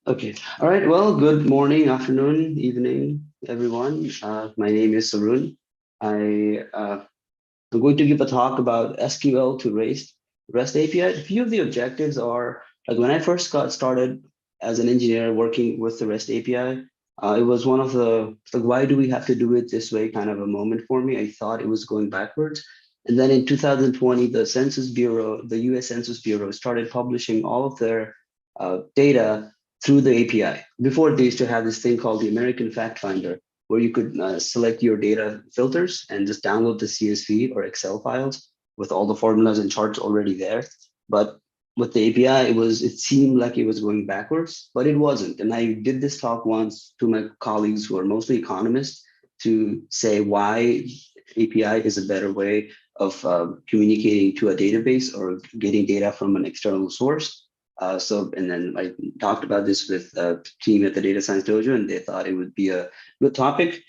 Okay. All right. Well, good morning, afternoon, evening, everyone. My name is Sarun. I'm going to give a talk about SQL to REST API. A few of the objectives are like when I first got started as an engineer working with the REST API, it was one of the like, why do we have to do it this way kind of a moment for me. I thought it was going backwards. And then in 2020, the Census Bureau, the US Census Bureau started publishing all of their data through the API. Before they used to have this thing called the American Fact Finder, where you could select your data filters and just download the CSV or Excel files with all the formulas and charts already there. But with the API, it seemed like it was going backwards, but it wasn't. And I did this talk once to my colleagues who are mostly economists to say why API is a better way of communicating to a database or getting data from an external source. And then I talked about this with a team at the Data Science Dojo, and they thought it would be a good topic.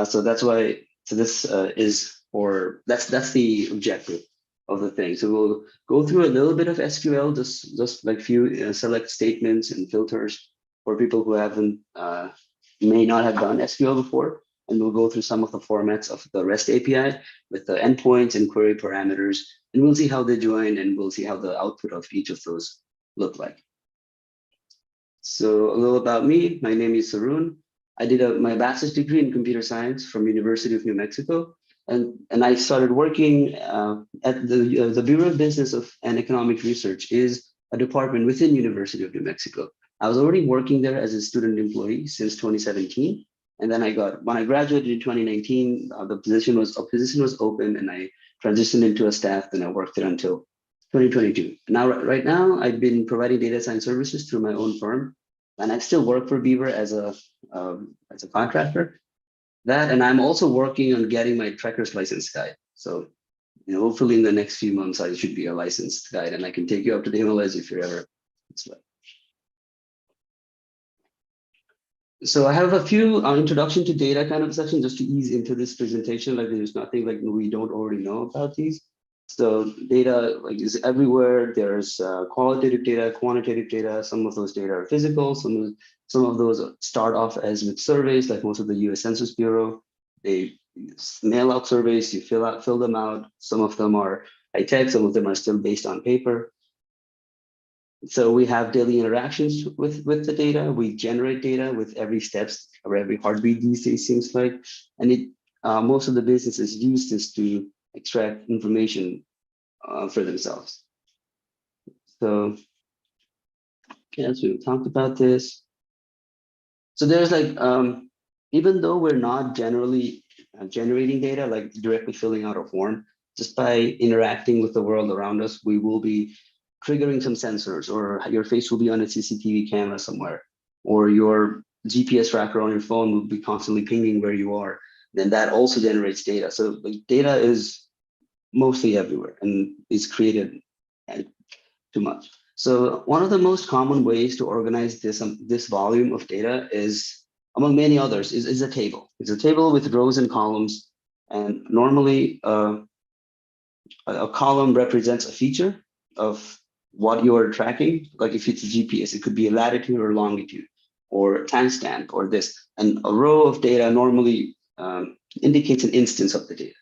So that's why. So this is for that's the objective of the thing. So we'll go through a little bit of SQL, just like few select statements and filters for people who haven't may not have done SQL before, and we'll go through some of the formats of the REST API with the endpoints and query parameters, and we'll see how they join, and we'll see how the output of each of those look like. So a little about me. My name is Sarun. I did my bachelor's degree in computer science from University of New Mexico, and I started working at the Bureau of Business of and Economic Research is a department within University of New Mexico. I was already working there as a student employee since 2017, and then when I graduated in 2019, the position was open, and I transitioned into a staff, and I worked there until 2022. Now, right now, I've been providing data science services through my own firm, and I still work for Beaver as a contractor. That, and I'm also working on getting my Trekker's license guide. So, hopefully in the next few months, I should be a licensed guide, and I can take you up to the Himalayas if you're ever. So I have a few introduction to data kind of section just to ease into this presentation. Like there's nothing like we don't already know about these. So data like is everywhere. There's qualitative data, quantitative data. Some of those data are physical. Some of those start off as with surveys, like most of the U.S. Census Bureau. They mail out surveys. You fill them out. Some of them are high tech. Some of them are still based on paper. So we have daily interactions with the data. We generate data with every steps or every heartbeat these days seems like, and most of the businesses use this to extract information for themselves. So, okay, as we talked about this, so there's like even though we're not generally generating data like directly filling out a form, just by interacting with the world around us, we will be triggering some sensors, or your face will be on a CCTV camera somewhere, or your GPS tracker on your phone will be constantly pinging where you are. Then that also generates data. So like, data is mostly everywhere and is created too much. So one of the most common ways to organize this volume of data is, among many others, is a table. It's a table with rows and columns, and normally a column represents a feature of what you are tracking. Like if it's a GPS, it could be a latitude or longitude or timestamp or this. And a row of data normally indicates an instance of the data.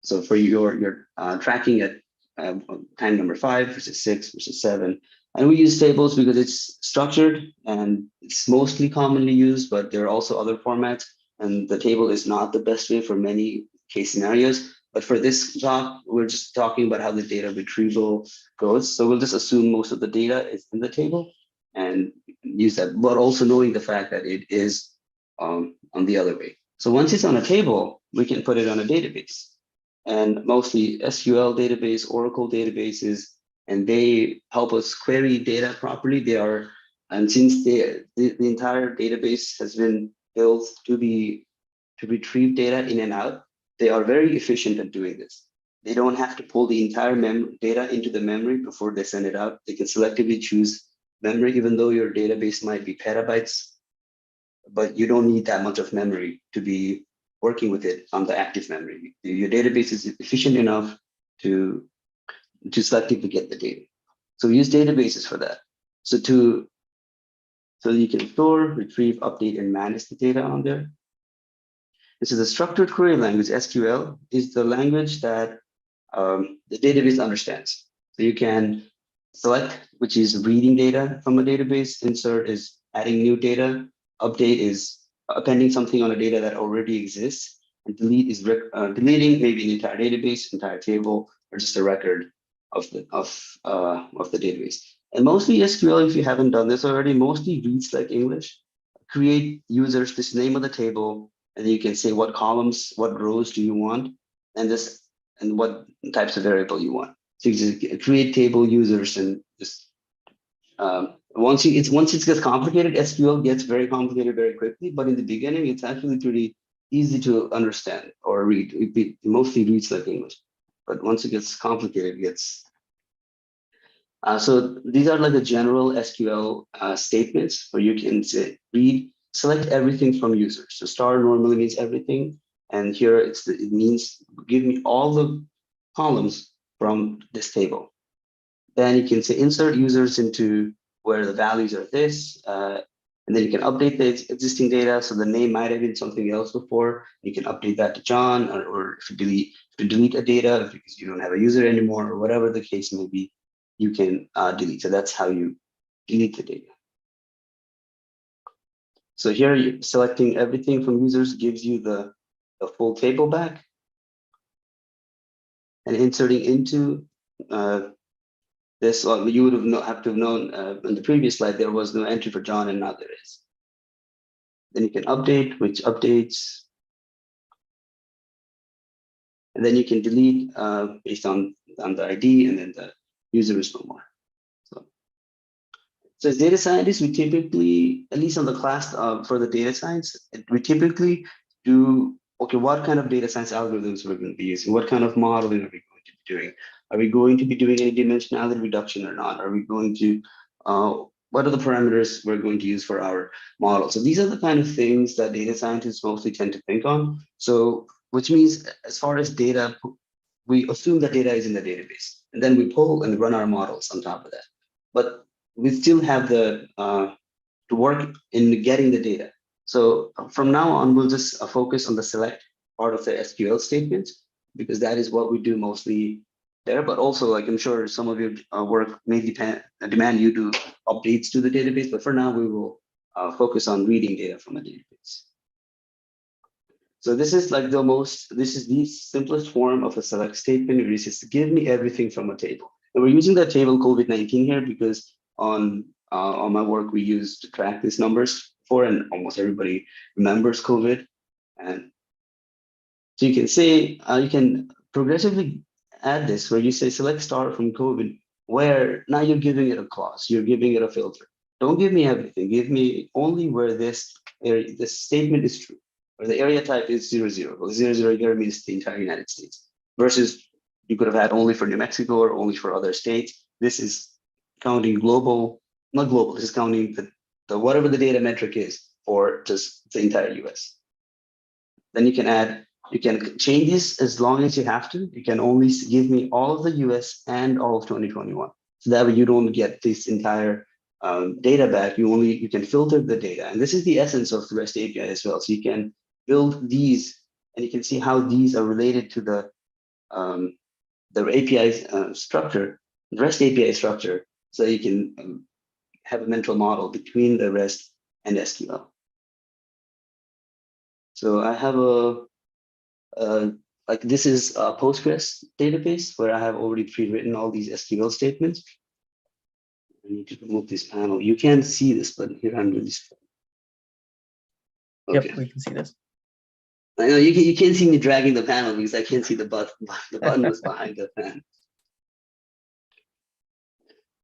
So for your tracking at time number 5 versus 6 versus 7. And we use tables because it's structured and it's mostly commonly used, but there are also other formats. And the table is not the best way for many case scenarios. But for this talk, we're just talking about how the data retrieval goes. So we'll just assume most of the data is in the table and use that, but also knowing the fact that it is on the other way. So once it's on a table, we can put it on a database, and mostly SQL database, Oracle databases, and they help us query data properly. And since the entire database has been built to retrieve data in and out, they are very efficient at doing this. They don't have to pull the entire data into the memory before they send it out. They can selectively choose memory, even though your database might be petabytes, but you don't need that much of memory to be working with it on the active memory. Your database is efficient enough to selectively get the data. So we use databases for that. So So you can store, retrieve, update, and manage the data on there. And so the structured query language, SQL, is the language that the database understands. So you can select, which is reading data from a database, insert is adding new data, update is appending something on a data that already exists, and delete is deleting maybe an entire database, entire table, or just a record of the database. And mostly SQL, if you haven't done this already, mostly reads like English. Create users, this name of the table, and you can say what columns, what rows do you want, and this and what types of variable you want. So you just create table users and just once it gets complicated, SQL gets very complicated very quickly. But in the beginning, it's actually pretty easy to understand or read. It mostly reads like English, but once it gets complicated, it gets so these are like the general SQL statements where you can say select everything from users. So star normally means everything, and here it means give me all the columns from this table. Then you can say insert users into where the values are this, and then you can update the existing data. So the name might have been something else before. You can update that to John, or if you delete a data because you don't have a user anymore, or whatever the case may be, you can delete. So that's how you delete the data. So here, you're selecting everything from users gives you the full table back, and inserting into this, you would have to have known in the previous slide, there was no entry for John, and now there is. Then you can update, which updates. And then you can delete based on the ID, and then the user is no more. So as data scientists, we typically, at least on the class for the data science, we typically do, okay, what kind of data science algorithms we're going to be using? What kind of modeling are we going to be doing? Are we going to be doing any dimensionality reduction or not? Are we going to, what are the parameters we're going to use for our model? So these are the kind of things that data scientists mostly tend to think on. So, which means as far as data, we assume that data is in the database, and then we pull and run our models on top of that. But we still have the to work in getting the data. So from now on, we'll just focus on the select part of the SQL statements, because that is what we do mostly there. But also, like, I'm sure some of your work may demand you do updates to the database. But for now, we will focus on reading data from a database. So this is like this is the simplest form of a select statement. It is just give me everything from a table. And we're using that table COVID-19 here because on my work, we use to track these numbers for, and almost everybody remembers COVID. And so you can say, you can progressively add this where you say select star from COVID, where now you're giving it a clause, you're giving it a filter. Don't give me everything, give me only where this statement is true, where the area type is 00. Well, 00 here means the entire United States, versus you could have had only for New Mexico or only for other states. This is counting global, not global, this is counting the whatever the data metric is for just the entire US. Then you can change this as long as you have to. You can only give me all of the US and all of 2021. So that way you don't get this entire data back. You can filter the data. And this is the essence of the REST API as well. So you can build these, and you can see how these are related to the API structure, the REST API structure. So you can have a mental model between the REST and SQL. So I have like this is a Postgres database where I have already pre-written all these SQL statements. I need to remove this panel. You can't see this, but here I'm doing this. Okay. Yep, we can see this. I know you can't see me dragging the panel because I can't see the button. The button was behind the panel.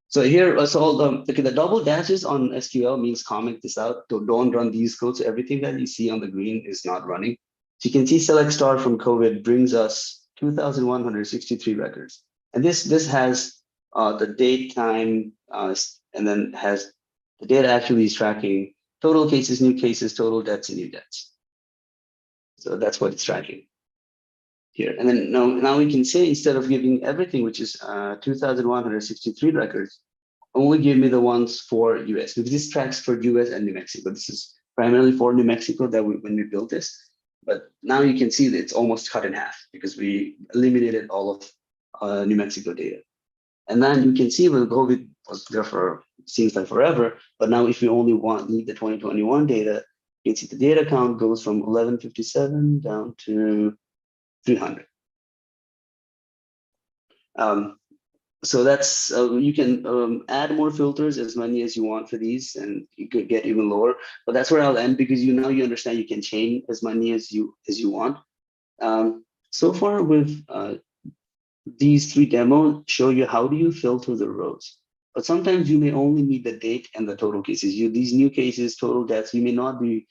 So here, the double dashes on SQL means comment this out. So don't run these codes. So everything that you see on the green is not running. So you can see select star from COVID brings us 2,163 records. And this has the date, time, and then has the data actually is tracking total cases, new cases, total deaths, and new deaths. So that's what it's tracking here. And then now we can say, instead of giving everything, which is 2,163 records, only give me the ones for US, because this tracks for US and New Mexico. This is primarily for New Mexico that when we built this. But now you can see that it's almost cut in half because we eliminated all of New Mexico data. And then you can see when COVID was there for, seems like forever, but now if you only need the 2021 data, you can see the data count goes from 1157 down to 300. So that's, you can add more filters, as many as you want for these, and you could get even lower. But that's where I'll end, because now you understand you can chain as many as you want. So far with these 3 demos show you how do you filter the rows. But sometimes you may only need the date and the total cases. These new cases, total deaths, you may not need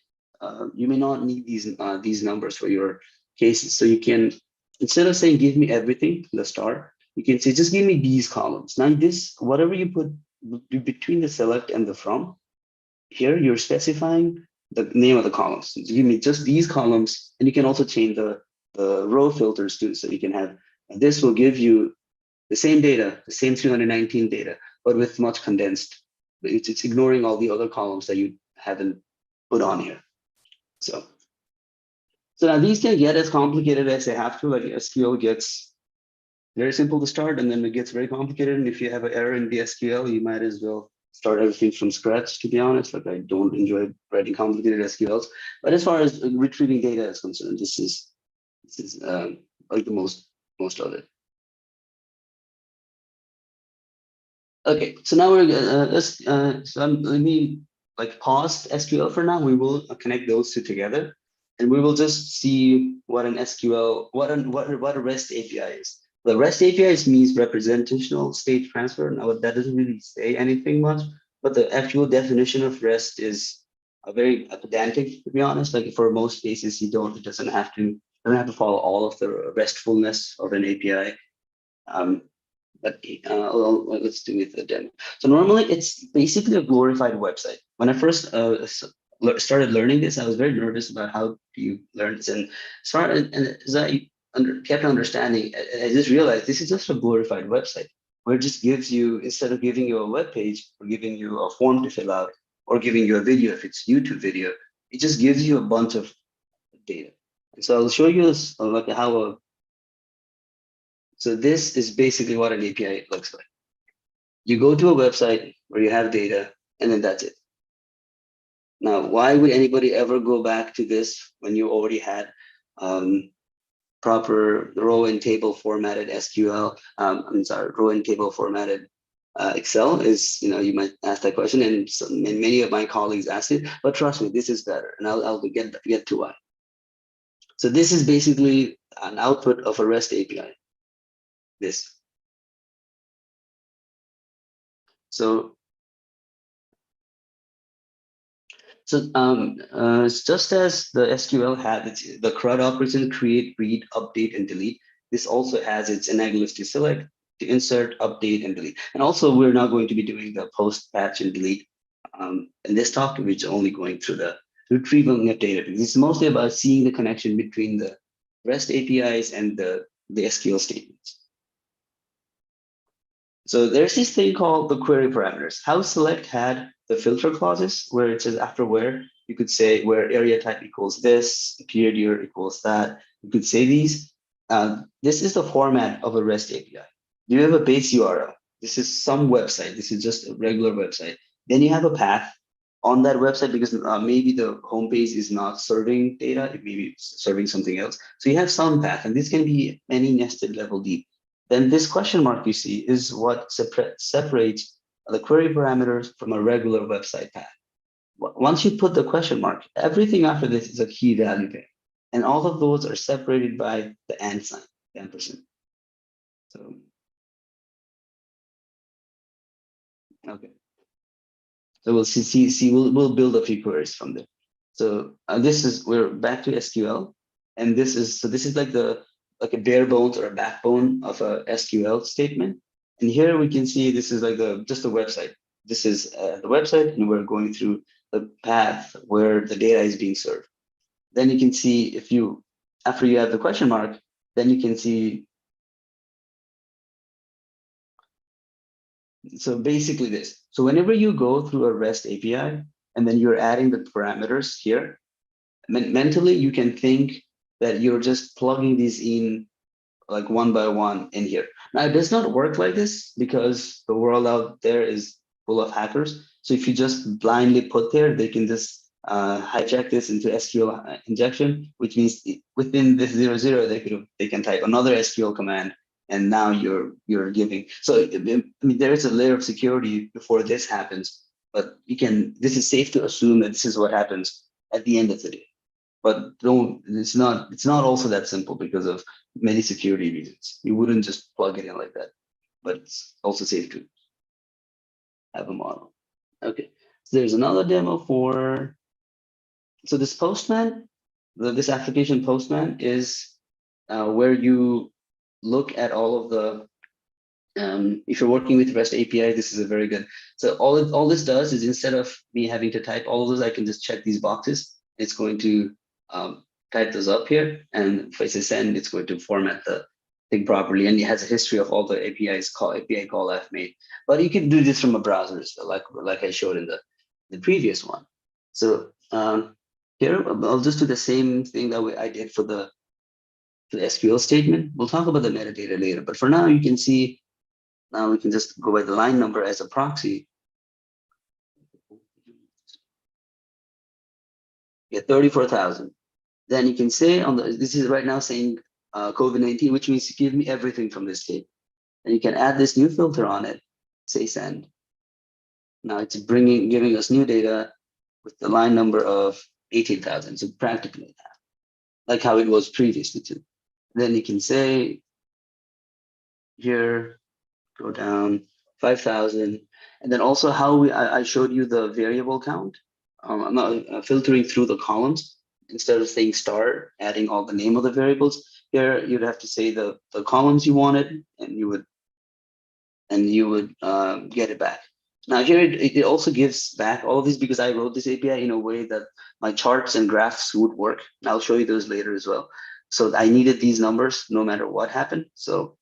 these numbers for your cases. So you can, instead of saying give me everything, the star, you can say just give me these columns. Now this, whatever you put between the select and the from, here you're specifying the name of the columns. So give me just these columns, and you can also change the row filters too. So you can have, this will give you the same data, the same 319 data, but with much condensed. It's ignoring all the other columns that you haven't put on here. So now these can get as complicated as they have to. Like SQL gets very simple to start, and then it gets very complicated. And if you have an error in the SQL, you might as well start everything from scratch, to be honest. Like I don't enjoy writing complicated SQLs. But as far as retrieving data is concerned, this is like the most of it. Okay, so now we're let me like pause SQL for now. We will connect those two together, and we will just see what an SQL, what a REST API is. The REST API means representational state transfer. Now that doesn't really say anything much, but the actual definition of REST is a very pedantic, to be honest. Like for most cases, it doesn't have to follow all of the restfulness of an API. But let's do it the demo. So normally it's basically a glorified website. When I first started learning this, I was very nervous about how do you learn this. And as I kept understanding, I just realized this is just a glorified website where it just gives you, instead of giving you a web page or giving you a form to fill out or giving you a video, if it's YouTube video, it just gives you a bunch of data. And so I'll show you this, like how so this is basically what an API looks like. You go to a website where you have data, and then that's it. Now, why would anybody ever go back to this when you already had proper row and table formatted SQL? Row and table formatted Excel is, you might ask that question, and many of my colleagues ask it, but trust me, this is better, and I'll get to why. So this is basically an output of a REST API. This. So just as the SQL had the CRUD operation, create, read, update, and delete, this also has its enable list to select, to insert, update, and delete. And also, we're now going to be doing the post, patch, and delete in this talk, which is only going through the retrieval of data. This is mostly about seeing the connection between the REST APIs and the SQL statements. So there's this thing called the query parameters. How select had the filter clauses where it says after where, you could say where area type equals this, period year equals that. You could say these. This is the format of a REST API. You have a base URL. This is some website. This is just a regular website. Then you have a path on that website because maybe the homepage is not serving data. It may be serving something else. So you have some path, and this can be any nested level deep. Then this question mark you see is what separates the query parameters from a regular website path. Once you put the question mark, everything after this is a key value pair. And all of those are separated by the and sign, the ampersand. So, okay. So we'll build a few queries from there. So we're back to SQL. And this is like a bare bones or a backbone of a SQL statement. And here we can see this is like just a website. This is the website, and we're going through the path where the data is being served. Then you can see after you have the question mark, then you can see So basically this. So whenever you go through a REST API and then you're adding the parameters here, mentally you can think that you're just plugging these in like one by one in here. Now it does not work like this because the world out there is full of hackers. So if you just blindly put there, they can just hijack this into SQL injection, which means within this 0, 0, they can type another SQL command, and now you're giving. So I mean, there is a layer of security before this happens, but you can. This is safe to assume that this is what happens at the end of the day. But don't. It's not also that simple because of many security reasons. You wouldn't just plug it in like that. But it's also safe to have a model. Okay. So there's another demo for. So this Postman, this application Postman is where you look at all of the. If you're working with REST API, this is a very good. So all this does is instead of me having to type all of those, I can just check these boxes. It's going to type those up here, and if I say send, it's going to format the thing properly, and it has a history of all the API call I've made. But you can do this from a browser as well, like I showed in the previous one. So here I'll just do the same thing that I did for the SQL statement. We'll talk about the metadata later, but for now you can see. Now we can just go by the line number as a proxy. Get 34,000. Then you can say this is right now saying COVID-19, which means give me everything from this table. And you can add this new filter on it, say send. Now it's giving us new data with the line number of 18,000. So practically that, like how it was previously too. Then you can say here, go down 5,000. And then also how I showed you the variable count. I'm not filtering through the columns. Instead of saying star, adding all the name of the variables, here you'd have to say the columns you wanted, and you would get it back. Now here it also gives back all of these because I wrote this API in a way that my charts and graphs would work. And I'll show you those later as well. So I needed these numbers no matter what happened. So,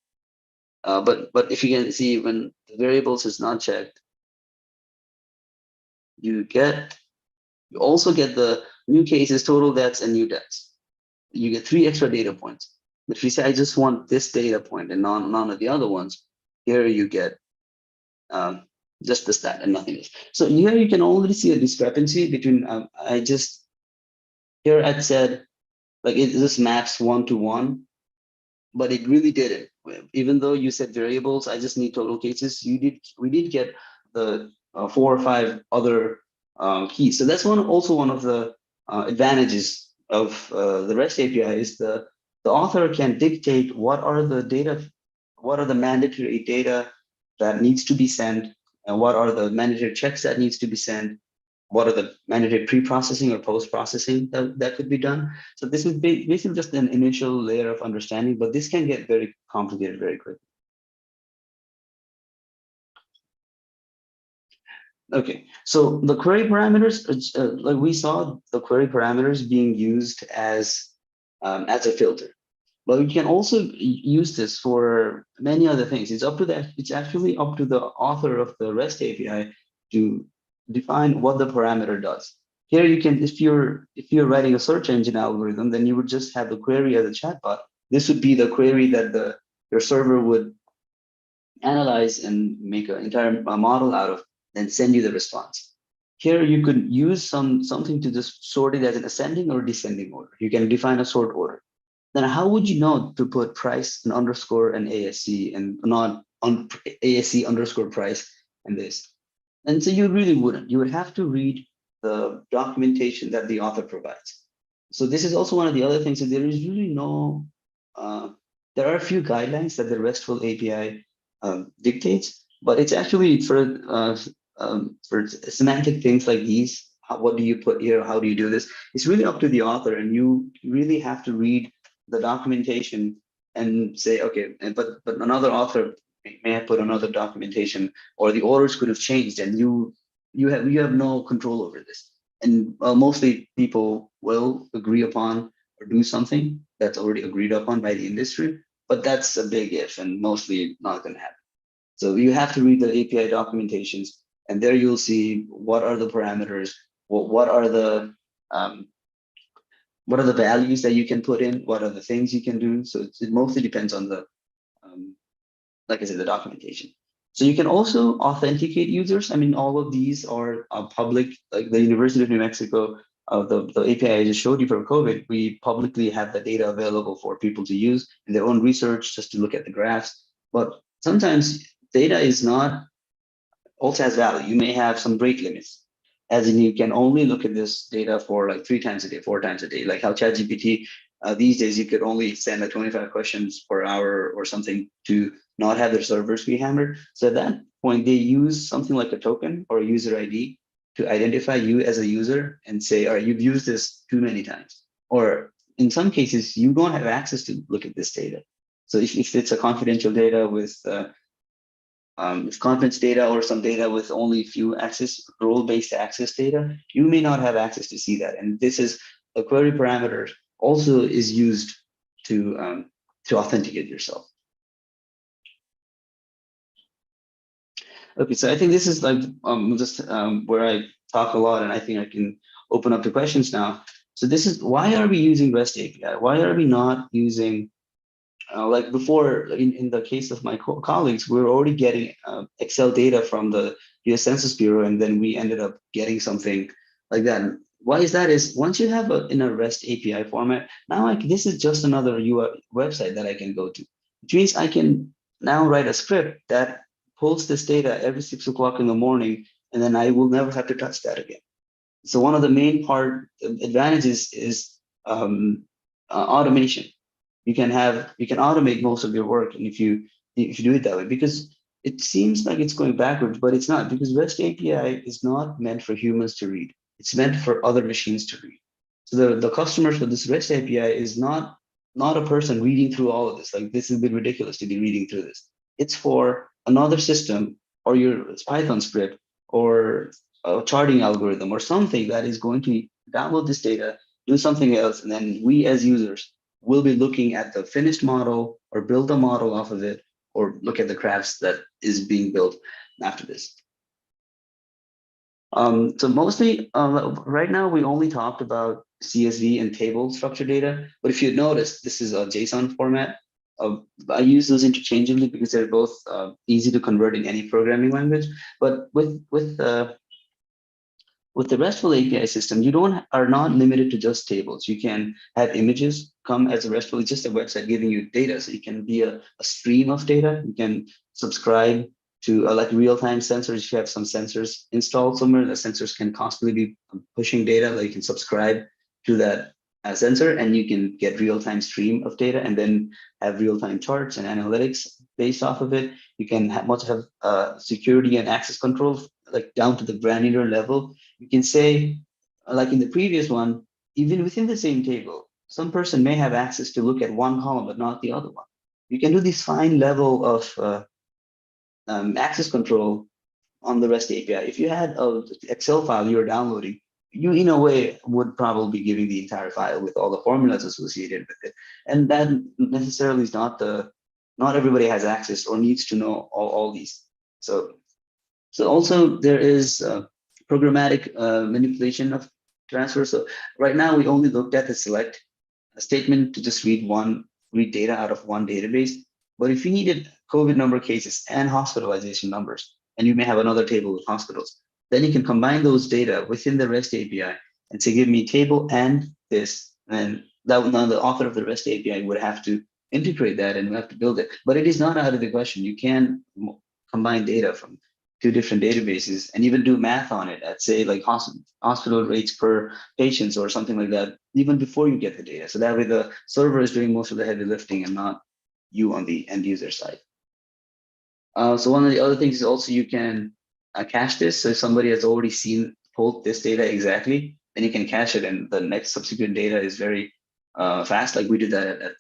but if you can see when the variables is not checked, you also get the new cases, total deaths, and new deaths. You get 3 extra data points. But if you say, I just want this data point and none of the other ones, here you get just the stat and nothing else. So here you can already see a discrepancy between, here I'd said, like this maps 1 to 1, but it really didn't. Even though you said variables, I just need total cases, we did get the 4 or 5 other keys. So that's also one of the advantages of the REST API is the author can dictate what are the mandatory data that needs to be sent, and what are the mandatory checks that needs to be sent, what are the mandatory pre-processing or post-processing that could be done. So this is basically just an initial layer of understanding, but this can get very complicated very quickly. Okay, so the query parameters, like we saw the query parameters being used as a filter, but we can also use this for many other things. It's actually up to the author of the REST API to define what the parameter does. Here you can, if you're writing a search engine algorithm, then you would just have the query as a chatbot. This would be the query that your server would analyze and make an entire model out of, then send you the response. Here you could use something to just sort it as an ascending or descending order. You can define a sort order. Then how would you know to put price and underscore and ASC and not ASC underscore price and this? And so you really wouldn't. You would have to read the documentation that the author provides. So this is also one of the other things that there is really no, there are a few guidelines that the RESTful API dictates, but it's actually for semantic things like these. What do you put here? How do you do this? It's really up to the author, and you really have to read the documentation and say, okay, but another author may have put another documentation, or the orders could have changed, and you have no control over this. And mostly people will agree upon or do something that's already agreed upon by the industry, but that's a big if, and mostly not going to happen. So you have to read the API documentations, and there you'll see what are the parameters, um, what are the values that you can put in, what are the things you can do. So it mostly depends on the, like I said, the documentation. So you can also authenticate users. I mean, all of these are public, like the University of New Mexico, the API I just showed you for COVID, we publicly have the data available for people to use in their own research, just to look at the graphs. But sometimes data is not, also has value. You may have some rate limits, as in you can only look at this data for like 3 times a day, 4 times a day, like how ChatGPT, these days you could only send like 25 questions per hour or something to not have their servers be hammered. So at that point, they use something like a token or a user ID to identify you as a user and say, all right, you've used this too many times. Or in some cases, you don't have access to look at this data. So if it's a confidential data with if confidence data or some data with only few access, role-based access data, you may not have access to see that. And this is a query parameter also is used to authenticate yourself. Okay, so I think this is like just where I talk a lot, and I think I can open up to questions now. So this is, why are we using REST API? Why are we not using like before, in the case of my colleagues, we were already getting Excel data from the US Census Bureau, and then we ended up getting something like that. And why is that? Is once you have in a REST API format, now this is just another website that I can go to, which means I can now write a script that pulls this data every 6 o'clock in the morning, and then I will never have to touch that again. So one of the main advantages is automation. You can automate most of your work, and if you do it that way, because it seems like it's going backwards, but it's not, because REST API is not meant for humans to read. It's meant for other machines to read. So the customers for this REST API is not a person reading through all of this. Like, this is a bit ridiculous to be reading through this. It's for another system or your Python script or a charting algorithm or something that is going to download this data, do something else, and then we as users will be looking at the finished model or build a model off of it, or look at the graphs that is being built after this. So mostly right now we only talked about CSV and table structured data, but if you notice, this is a JSON format. I use those interchangeably because they're both easy to convert in any programming language. But with the RESTful API system, you are not limited to just tables. You can have images come as a RESTful. It's just a website giving you data. So you can be a stream of data. You can subscribe to like real-time sensors. If you have some sensors installed somewhere, the sensors can constantly be pushing data. Like, you can subscribe to that sensor, and you can get real-time stream of data, and then have real-time charts and analytics based off of it. You can have security and access control, like down to the granular level. You can say, like in the previous one, even within the same table, some person may have access to look at one column but not the other one. You can do this fine level of access control on the REST API. If you had an Excel file you were downloading, you in a way would probably be giving the entire file with all the formulas associated with it. And that necessarily is not everybody has access or needs to know all these. So also there is programmatic manipulation of transfer. So right now we only looked at the select statement to just read data out of one database. But if you needed COVID number cases and hospitalization numbers, and you may have another table with hospitals, then you can combine those data within the REST API and say, give me table and this. And now the author of the REST API would have to integrate that and we have to build it. But it is not out of the question. You can combine data from 2 different databases and even do math on it at, say, like hospital rates per patients or something like that, even before you get the data. So that way the server is doing most of the heavy lifting and not you on the end user side. So one of the other things is also you can cache this. So if somebody has already pulled this data exactly, then you can cache it, and the next subsequent data is very fast. Like we did that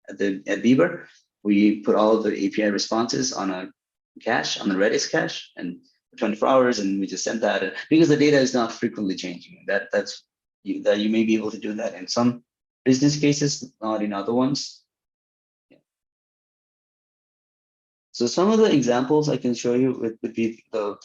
at Beaver. We put all of the API responses on a cache, on the Redis cache, and 24 hours, and we just sent that because the data is not frequently changing. That you may be able to do that in some business cases, not in other ones. So some of the examples I can show you would be the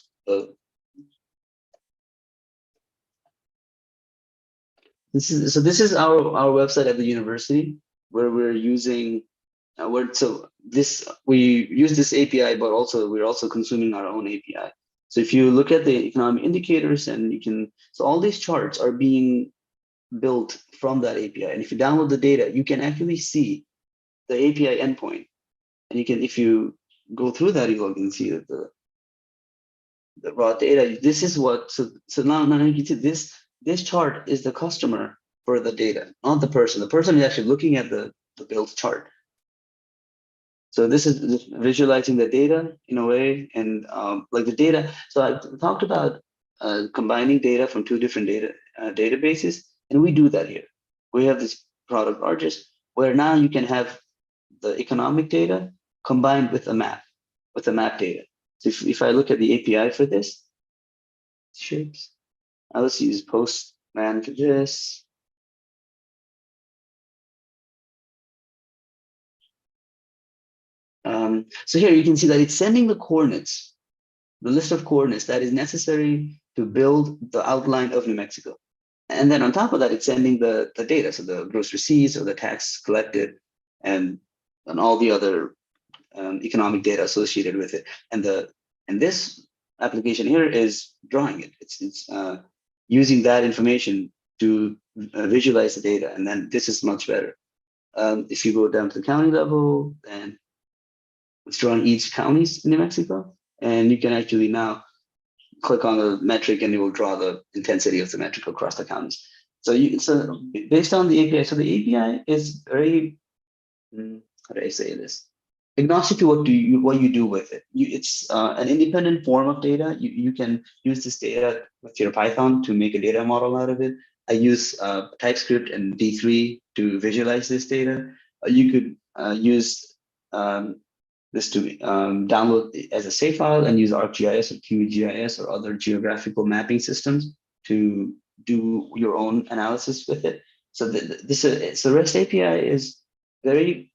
this is our website at the university where we're using we use this API, but also we're also consuming our own API. So if you look at the economic indicators, and so all these charts are being built from that API. And if you download the data, you can actually see the API endpoint. And if you go through that, you can see that the raw data. This is so now you can see this chart is the customer for the data, not the person. The person is actually looking at the build chart. So this is visualizing the data in a way, and like the data. So I talked about combining data from two different databases, and we do that here. We have this product artist where now you can have the economic data combined with the map data. So if I look at the API for this, shapes. Now let's use Postman for this. So here you can see that it's sending the coordinates, the list of coordinates that is necessary to build the outline of New Mexico. And then on top of that, it's sending the data, so the gross receipts or the tax collected, and all the other economic data associated with it. And this application here is drawing it. It's using that information to visualize the data, and then this is much better. If you go down to the county level, and it's drawing each counties in New Mexico, and you can actually now click on the metric, and it will draw the intensity of the metric across the counties. So based on the API, so the API is very, how do I say this? Agnostic to what you do with it. It's an independent form of data. You can use this data with your Python to make a data model out of it. I use TypeScript and D3 to visualize this data. You could use this to download it as a save file and use ArcGIS or QGIS or other geographical mapping systems to do your own analysis with it. So so REST API is very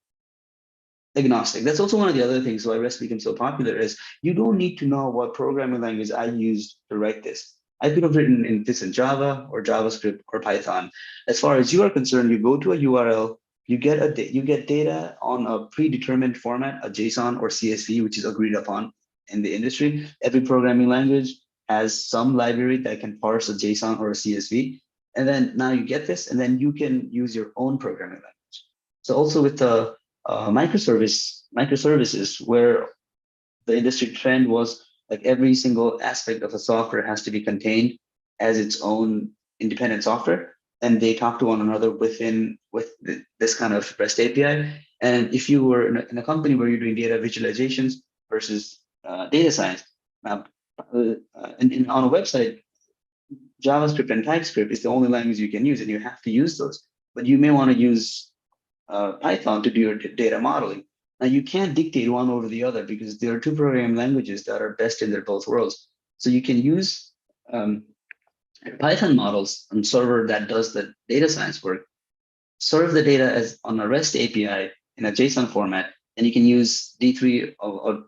agnostic. That's also one of the other things why REST became so popular is you don't need to know what programming language I used to write this. I could have written this in Java or JavaScript or Python. As far as you are concerned, you go to a URL, you get data on a predetermined format, a JSON or CSV, which is agreed upon in the industry. Every programming language has some library that can parse a JSON or a CSV. And then now you get this, and then you can use your own programming language. So also with the microservices, where the industry trend was like every single aspect of a software has to be contained as its own independent software, and they talk to one another with this kind of REST API. And if you were in a company where you're doing data visualizations versus data science, on a website, JavaScript and TypeScript is the only language you can use, and you have to use those. But you may want to use Python to do your data modeling. Now you can't dictate one over the other because there are two programming languages that are best in their both worlds. So you can use Python models on server that does the data science work, serve the data as on a REST API in a JSON format, and you can use D3 or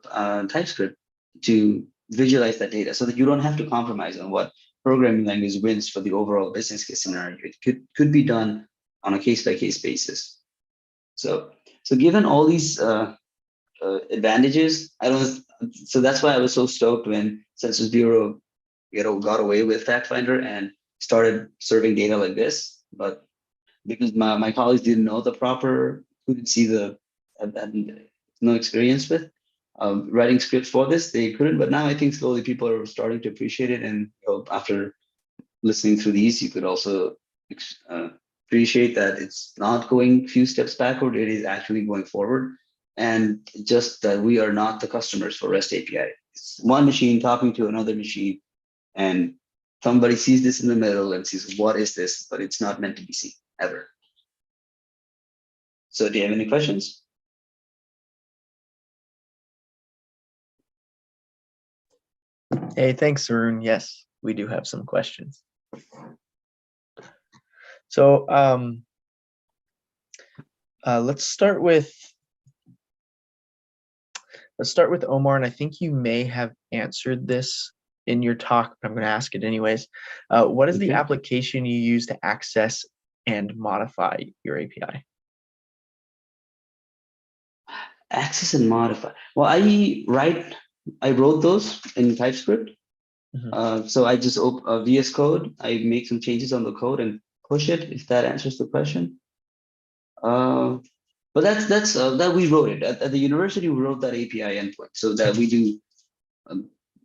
TypeScript to visualize that data so that you don't have to compromise on what programming language wins for the overall business case scenario. It could be done on a case-by-case basis. So given all these advantages, so that's why I was so stoked when Census Bureau got away with Fact Finder and started serving data like this. But because my colleagues didn't know couldn't see had no experience with writing scripts for this, they couldn't. But now I think slowly people are starting to appreciate it. And after listening through these, you could also appreciate that it's not going a few steps backward, it is actually going forward. And just that we are not the customers for REST API. It's one machine talking to another machine, and somebody sees this in the middle and says, what is this? But it's not meant to be seen ever. So do you have any questions? Hey, thanks, Arun. Yes, we do have some questions. So let's start with Let's start with Omar, and I think you may have answered this in your talk, but I'm going to ask it anyways. What is the Okay. application you use to access and modify your API? Access and modify. Well, I wrote those in TypeScript. So I just open VS Code. I make some changes on the code and push it. If that answers the question. But that's that we wrote it at the university. We wrote that API endpoint so that we do.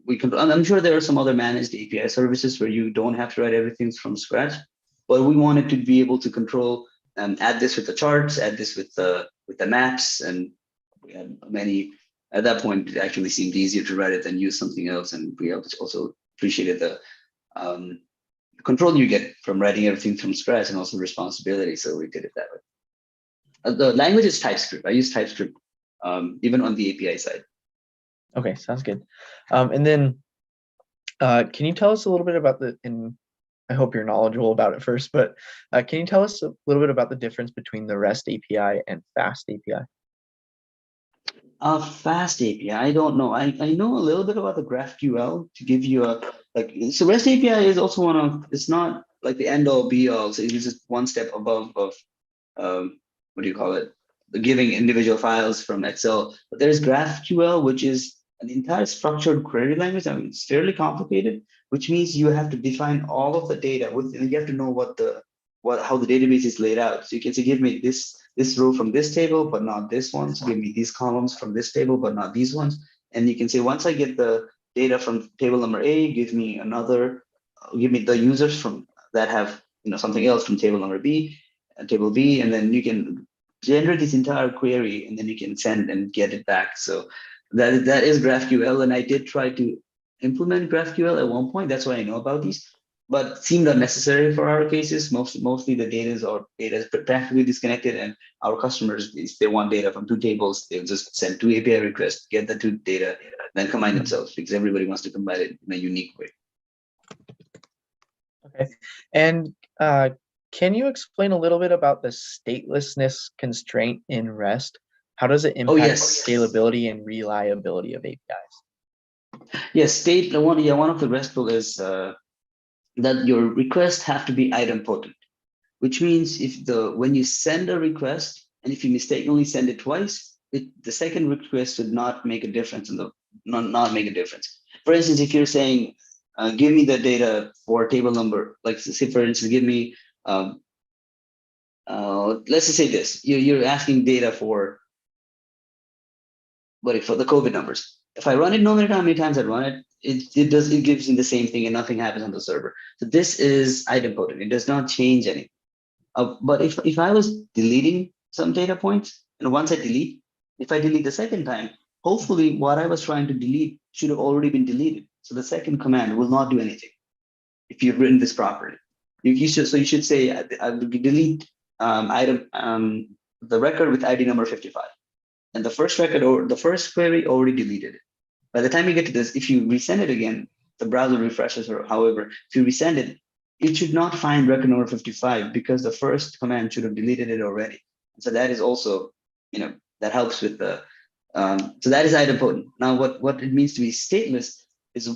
We can. I'm sure there are some other managed API services where you don't have to write everything from scratch, but we wanted to be able to control and add this with the charts, add this with the maps, and we had many. At that point, it actually seemed easier to write it than use something else, and we also appreciated the control you get from writing everything from scratch and also responsibility. So we did it that way. The language is TypeScript. I use TypeScript even on the API side. Okay, sounds good. And then can you tell us a little bit about and I hope you're knowledgeable about it first, but can you tell us a little bit about the difference between the REST API and Fast API? Fast API, I don't know. I know a little bit about the GraphQL to give you so REST API is also it's not like the end all be all. So it is just one step above of what do you call it? The giving individual files from Excel. But there's GraphQL, which is an entire structured query language. I mean, it's fairly complicated, which means you have to define all of the data and you have to know how the database is laid out. So you can say, give me this row from this table, but not this one. So give me these columns from this table, but not these ones. And you can say, once I get the data from table number A, give me the users from that have something else from table number B and table B, and then you can generate this entire query, and then you can send and get it back. So that is GraphQL, and I did try to implement GraphQL at one point. That's why I know about these, but seemed unnecessary for our cases. Mostly the data is practically disconnected, and our customers, if they want data from two tables, they'll just send two API requests, get the two data, then combine themselves, because everybody wants to combine it in a unique way. Okay, and can you explain a little bit about the statelessness constraint in REST? How does it impact scalability and reliability of APIs? Yes, one of the RESTful is that your requests have to be idempotent, which means when you send a request and if you mistakenly send it twice, the second request should not make a difference not make a difference. For instance, if you're saying, give me the data for table number, like say for instance, give me let's just say this, you're asking data for the COVID numbers. If I run it, no matter how many times I run it, it gives me the same thing and nothing happens on the server. So this is idempotent. It does not change anything. But if I was deleting some data points, and once if I delete the second time, hopefully what I was trying to delete should have already been deleted. So the second command will not do anything if you've written this properly. You should say I will delete the record with ID number 55. And the first record or the first query already deleted it. By the time you get to this, if you resend it again, the browser refreshes, or however, if you resend it, it should not find record number 55 because the first command should have deleted it already. So that is also, that helps with the, so that is idempotent. Now, what it means to be stateless is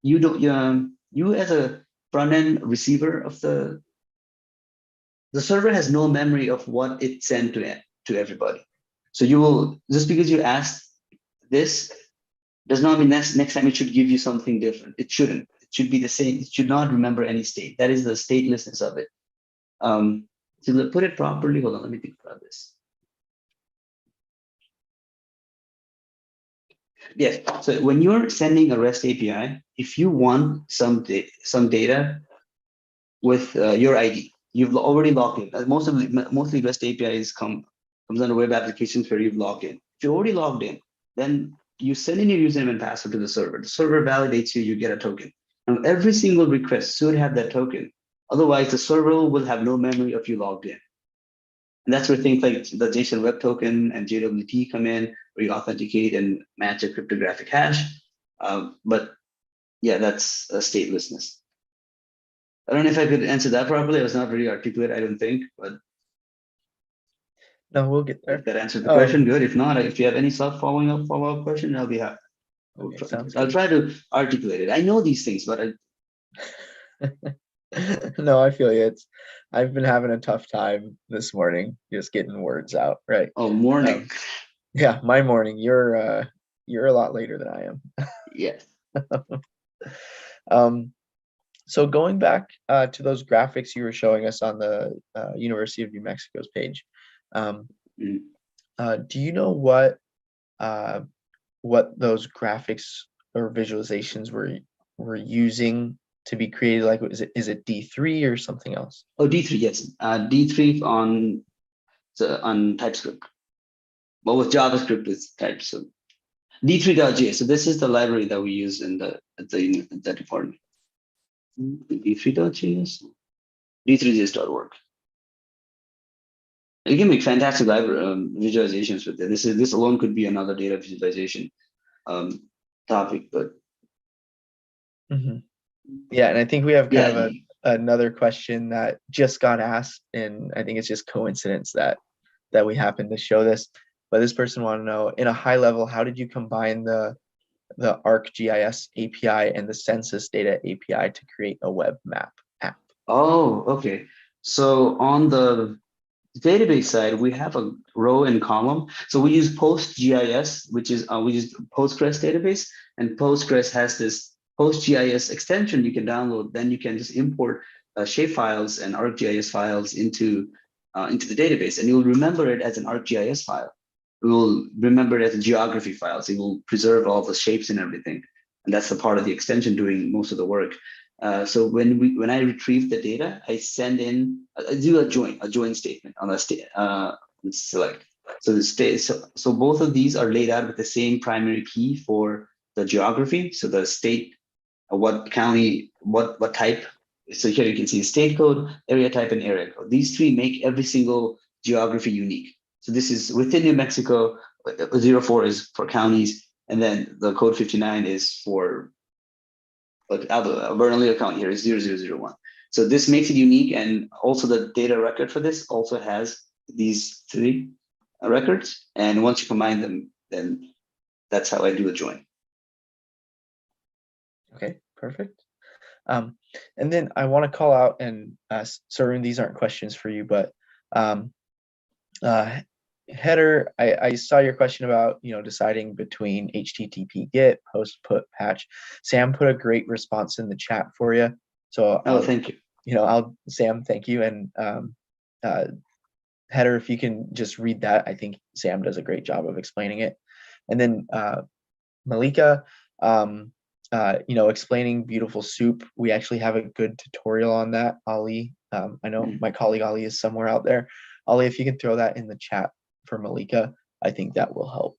you as a front end receiver of the server has no memory of what it sent to everybody. So you will, just because you asked this does not mean next time it should give you something different. It shouldn't. It should be the same. It should not remember any state. That is the statelessness of it. To put it properly, hold on, let me think about this. Yes. So when you're sending a REST API, if you want some data with your ID, you've already logged in. Mostly REST APIs comes under web applications where you've logged in. If you're already logged in, then you send in your username and password to the server. The server validates you get a token. Now every single request should have that token. Otherwise, the server will have no memory of you logged in. And that's where things like the JSON Web Token and JWT come in, where you authenticate and match a cryptographic hash. But yeah, that's a statelessness. I don't know if I could answer that properly. I was not very articulate, I don't think, but. No, we'll get there. If that answered the question, Um, good. If not, if you have any follow-up question, I'll be happy. okay, sounds I'll good. try to articulate it. I know these things, but No, I feel you. I've been having a tough time this morning just getting words out, right? morning. Yeah, my morning. You're a lot later than I am. Yes. Um, so going back to those graphics you were showing us on the University of New Mexico's page, um, Mm. do you know uh, what those graphics or visualizations were using to be created? Like, is it D3 or something else? Oh, D3, yes. D3 on TypeScript. But with JavaScript is type. So D3.js. So this is the library that we use in the department. D3.js. D3js.org. You can make fantastic library visualizations with it. This alone could be another data visualization topic, but Mhm. Yeah, and I think we have kind yeah, of another question that just got asked, and I think it's just coincidence that we happen to show this. But this person wanted to know, in a high level, how did you combine the ArcGIS API and the census data API to create a web map app? oh, okay. So on the database side, we have a row and column. So we use PostGIS, which is we use Postgres database, and Postgres has this PostGIS extension you can download. Then you can just import shape files and ArcGIS files into the database, and you'll remember it as an ArcGIS file. It will remember it as a geography file. So it will preserve all the shapes and everything, and that's the part of the extension doing most of the work. So when I retrieve the data, I send in I do a join statement on a select. So the state so both of these are laid out with the same primary key for the geography. So the state, what county, what type. So here you can see state code, area type, and area code. These three make every single geography unique. So this is within New Mexico. 04 is for counties, and then the code 59 is for Bernalillo County here is 0001. So this makes it unique, and also the data record for this also has these three records. And once you combine them, then that's how I do a join. Okay, perfect. And then I want to call out, and Sarun, these aren't questions for you, but header, I saw your question about deciding between HTTP GET, post, put, patch. Sam put a great response in the chat for you, so Thank you. Sam, thank you. And header, if you can just read that, I think Sam does a great job of explaining it. And then Malika, explaining beautiful soup. We actually have a good tutorial on that. Ali, I know my colleague Ali is somewhere out there. Ali, if you can throw that in the chat for Malika, I think that will help.